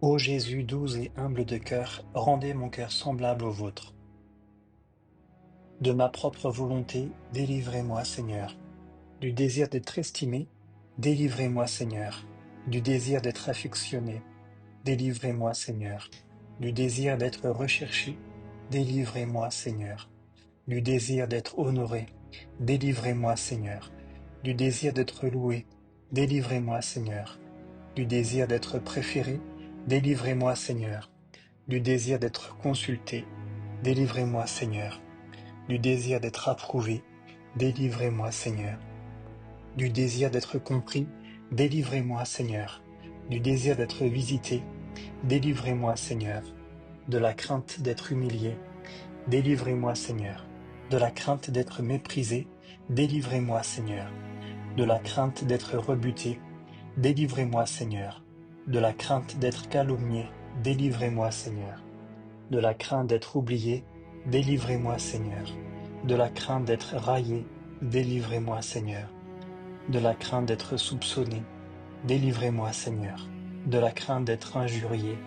Ô Jésus doux et humble de cœur, rendez mon cœur semblable au vôtre. De ma propre volonté, délivrez-moi, Seigneur. Du désir d'être estimé, délivrez-moi, Seigneur. Du désir d'être affectionné, délivrez-moi, Seigneur. Du désir d'être recherché, délivrez-moi, Seigneur. Du désir d'être honoré, délivrez-moi, Seigneur. Du désir d'être loué, délivrez-moi, Seigneur. Du désir d'être préféré, délivrez-moi, Seigneur. Du désir d'être consulté, délivrez-moi, Seigneur. Du désir d'être approuvé, délivrez-moi, Seigneur. Du désir d'être compris, délivrez-moi, Seigneur. Du désir d'être visité, délivrez-moi, Seigneur. De la crainte d'être humilié, délivrez-moi, Seigneur. De la crainte d'être méprisé, délivrez-moi, Seigneur. De la crainte d'être rebuté, délivrez-moi, Seigneur. De la crainte d'être calomnié, délivrez-moi, Seigneur. De la crainte d'être oublié, délivrez-moi, Seigneur. De la crainte d'être raillé, délivrez-moi, Seigneur. De la crainte d'être soupçonné, délivrez-moi, Seigneur. De la crainte d'être injurié,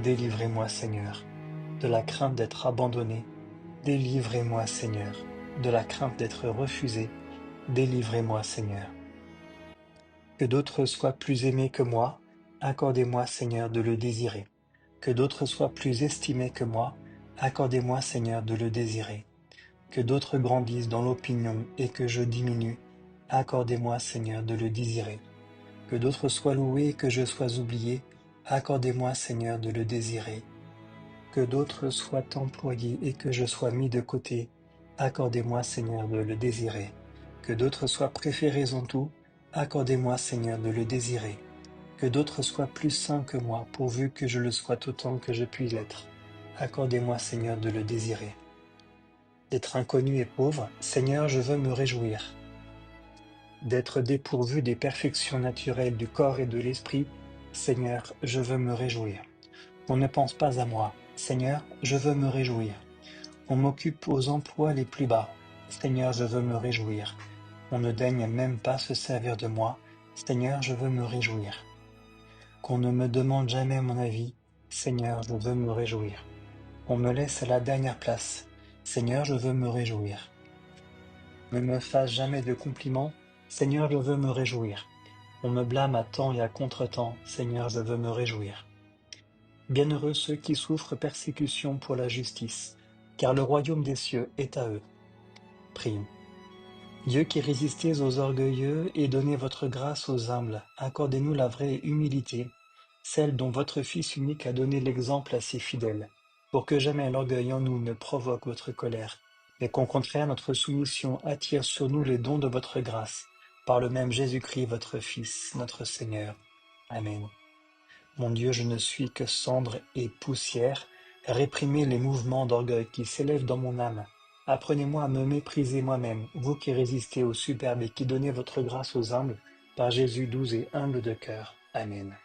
délivrez-moi, Seigneur. De la crainte d'être abandonné, délivrez-moi, Seigneur. De la crainte d'être refusé, délivrez-moi, Seigneur. Que d'autres soient plus aimés que moi, accordez-moi, Seigneur, de le désirer. Que d'autres soient plus estimés que moi, accordez-moi, Seigneur, de le désirer. Que d'autres grandissent dans l'opinion et que je diminue, accordez-moi, Seigneur, de le désirer. Que d'autres soient loués et que je sois oublié, accordez-moi, Seigneur, de le désirer. Que d'autres soient employés et que je sois mis de côté, accordez-moi, Seigneur, de le désirer. Que d'autres soient préférés en tout, accordez-moi, Seigneur, de le désirer. Que d'autres soient plus saints que moi, pourvu que je le sois autant que je puis l'être. Accordez-moi, Seigneur, de le désirer. D'être inconnu et pauvre, Seigneur, je veux me réjouir. D'être dépourvu des perfections naturelles du corps et de l'esprit, Seigneur, je veux me réjouir. On ne pense pas à moi, Seigneur, je veux me réjouir. On m'occupe aux emplois les plus bas, Seigneur, je veux me réjouir. On ne daigne même pas se servir de moi, Seigneur, je veux me réjouir. Qu'on ne me demande jamais mon avis, Seigneur, je veux me réjouir. On me laisse à la dernière place, Seigneur, je veux me réjouir. Ne me fasse jamais de compliments, Seigneur, je veux me réjouir. On me blâme à temps et à contre-temps, Seigneur, je veux me réjouir. Bienheureux ceux qui souffrent persécution pour la justice, car le royaume des cieux est à eux. Prions. Dieu qui résistez aux orgueilleux et donnez votre grâce aux humbles, accordez-nous la vraie humilité, celle dont votre Fils unique a donné l'exemple à ses fidèles, pour que jamais l'orgueil en nous ne provoque votre colère, mais qu'au contraire notre soumission attire sur nous les dons de votre grâce, par le même Jésus-Christ votre Fils, notre Seigneur. Amen. Mon Dieu, je ne suis que cendre et poussière, réprimez les mouvements d'orgueil qui s'élèvent dans mon âme. Apprenez-moi à me mépriser moi-même, vous qui résistez aux superbes et qui donnez votre grâce aux humbles, par Jésus doux et humble de cœur. Amen.